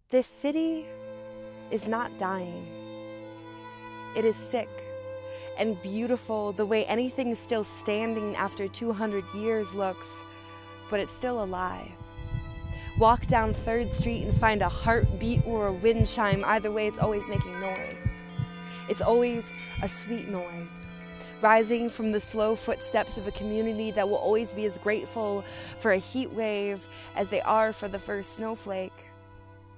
This city is not dying. It is sick and beautiful the way anything still standing after 200 years looks, but it's still alive. Walk down 3rd Street and find a heartbeat or a wind chime. Either way, it's always making noise. It's always a sweet noise, rising from the slow footsteps of a community that will always be as grateful for a heat wave as they are for the first snowflake.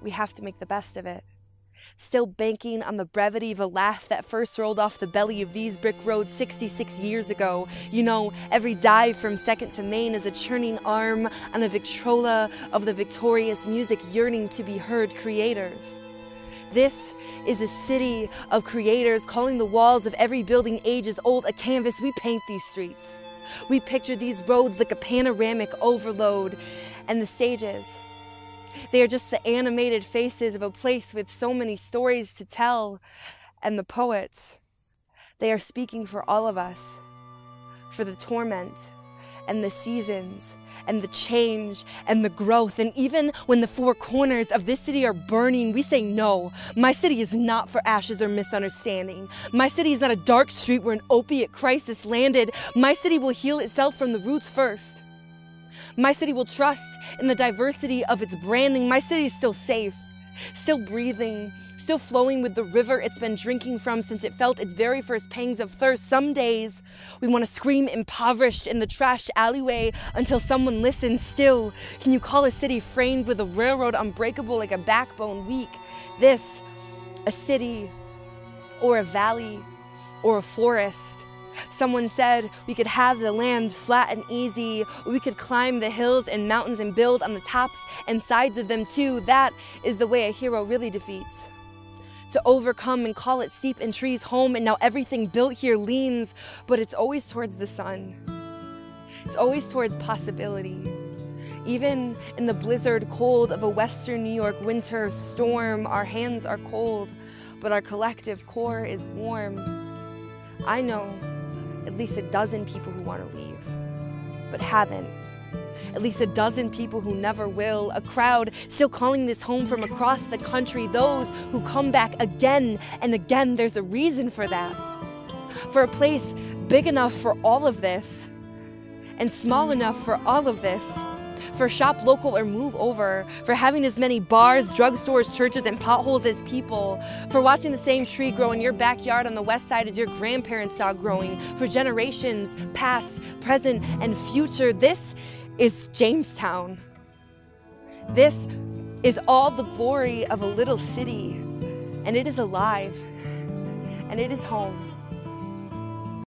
We have to make the best of it. Still banking on the brevity of a laugh that first rolled off the belly of these brick roads 66 years ago. You know, every dive from 2nd to Main is a churning arm on the Victrola of the victorious music yearning to be heard creators. This is a city of creators calling the walls of every building ages old a canvas. We paint these streets. We picture these roads like a panoramic overload, and the stages, they are just the animated faces of a place with so many stories to tell. And the poets, they are speaking for all of us, for the torment and the seasons and the change and the growth. And even when the 4 corners of this city are burning, we say no. My city is not for ashes or misunderstanding. My city is not a dark street where an opiate crisis landed. My city will heal itself from the roots first. My city will trust in the diversity of its branding. My city is still safe, still breathing, still flowing with the river it's been drinking from since it felt its very first pangs of thirst. Some days we want to scream impoverished in the trashed alleyway until someone listens. Still, can you call a city framed with a railroad unbreakable like a backbone weak? This, a city or a valley or a forest? Someone said we could have the land flat and easy, or we could climb the hills and mountains and build on the tops and sides of them too. That is the way a hero really defeats. To overcome and call it steep and trees home, and now everything built here leans, but it's always towards the sun. It's always towards possibility. Even in the blizzard cold of a Western New York winter storm, our hands are cold, but our collective core is warm. I know at least a dozen people who want to leave, but haven't. At least a dozen people who never will. A crowd still calling this home from across the country. Those who come back again and again. There's a reason for that. For a place big enough for all of this, and small enough for all of this. For shop local or move over, for having as many bars, drugstores, churches, and potholes as people, for watching the same tree grow in your backyard on the west side as your grandparents saw growing, for generations, past, present, and future. This is Jamestown. This is all the glory of a little city, and it is alive, and it is home.